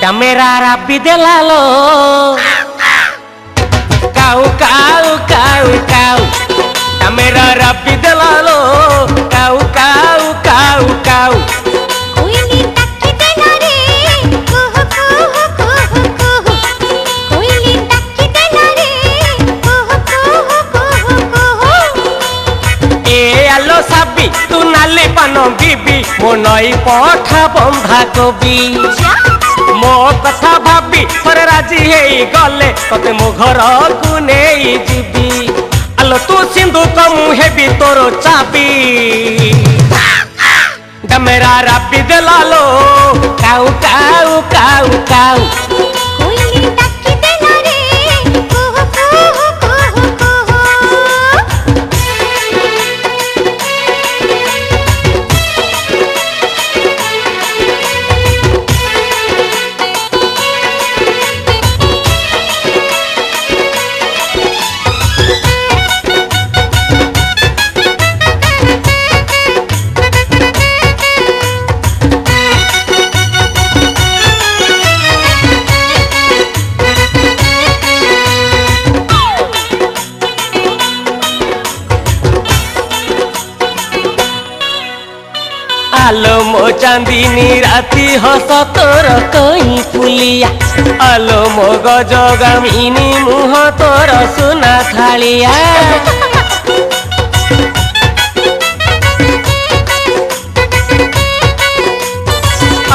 डमेरा राबी देलालो काऊ काऊ काऊ काऊ डमेरा राबी देलालो काऊ काऊ काऊ काऊ कोयली टक्की देला रे कुहू कुहू कुहू कुहू कोयली टक्की देला रे कुहू कुहू कुहू कुहू ए आलो साबी तू नाली पान बीबी मो नई पठा बंधा कबी मो कथा भाबी थरे राजी हेई गले तते मो घर को नेई जीबी आलो तू सिंधु कमु हेबी तोरो चाबी डमेरा राबी देलालो काऊ काऊ काऊ काऊ कोयली टक्की देला रे कुहू कुहू कुहू कुहू आलो मो चांदीनी राती हस तोर कहीं फुलिया आलो मो गजगामिनी मुह तोर सुना थालिया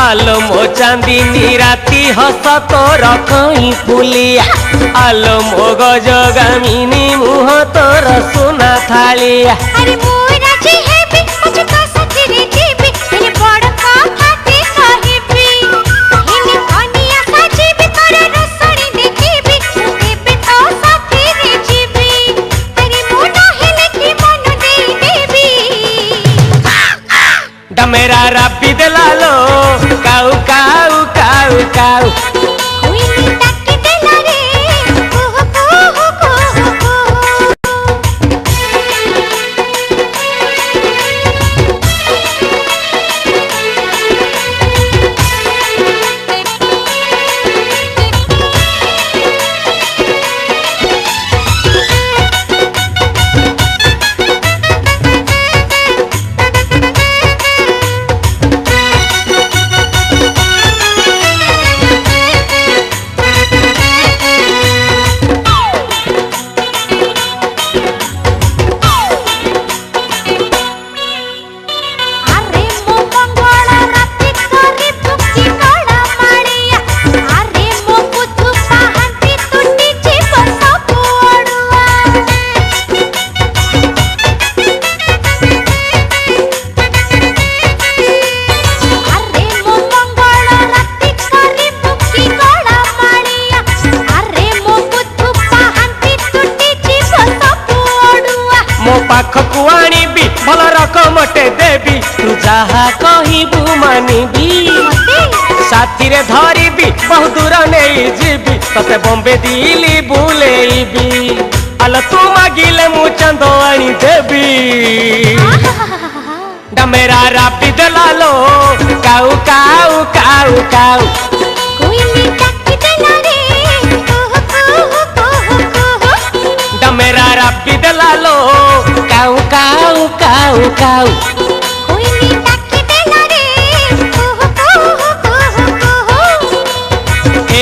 आलो मो चांदीनी राती हस तोर कहीं फुलिया आलो मो गजगामिनी मुह तोर सुना थालिया अरे मोरा जी है भी मुझे का सजरे जीबी तेरे बड़ का खाते कहबी हेने कनिया सजीबी तोरे रसड़ी देखीबी देबे तो साथी रे जीबी तेरी मोना हेले की मन दे देबी डमेरा राबी देलालो काऊ काऊ काऊ काऊ कोयली टक्की देला रे कुहू कुहू कुहू कुहू अरे मो मंगला राती करी तुकी गळा माळिया अरे मो बुद्धू पाहंती तुटी जीव सब ओडुआ अरे मो मंगला राती करी तुकी गळा माळिया अरे मो बुद्धू पाहंती तुटी जीव सब ओडुआ मो पाखकु आनिबी भल रकमटे देबी तू जहा कहिबू मानिबी साथी रे धरिबी बहु दूर नहीं जीबी तते बॉम्बे दिल्ली बुलेइबी आलो तू मागिले मु चंदो आनी देबी डमेरा राबी देलालो काऊ काऊ काऊ काऊ कोयली टक्की देला रे कुहू कुहू कुहू कुहू डमेरा राबी देलालो काऊ काऊ काऊ काऊ कोयली टक्की देला रे कुहू कुहू कुहू कुहू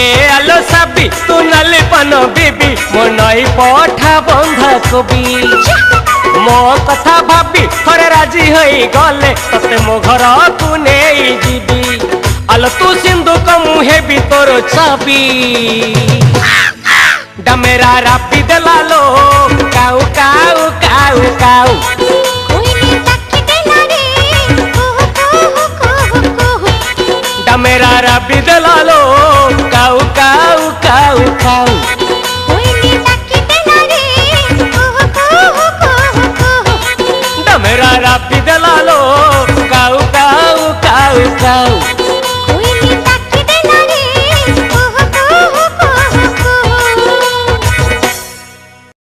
ए आलो साबी तू नाली पान बीबी मो नई पठा बंधा कबी मो कथा भाबी थरे राजी होई गले तते मो घर को नेई जीबी आलो तू सिंधु कमु हेबी तोरो चाबी डमेरा राबी देलालो काऊ काऊ काऊ काऊ कोयली टक्की देला रे कुहू कुहू कुहू कुहू डमेरा राबी देलालो काऊ काऊ काऊ काऊ कोयली टक्की देला रे कुहू कुहू कुहू कुहू डमेरा राबी देलालो काऊ काऊ काऊ काऊ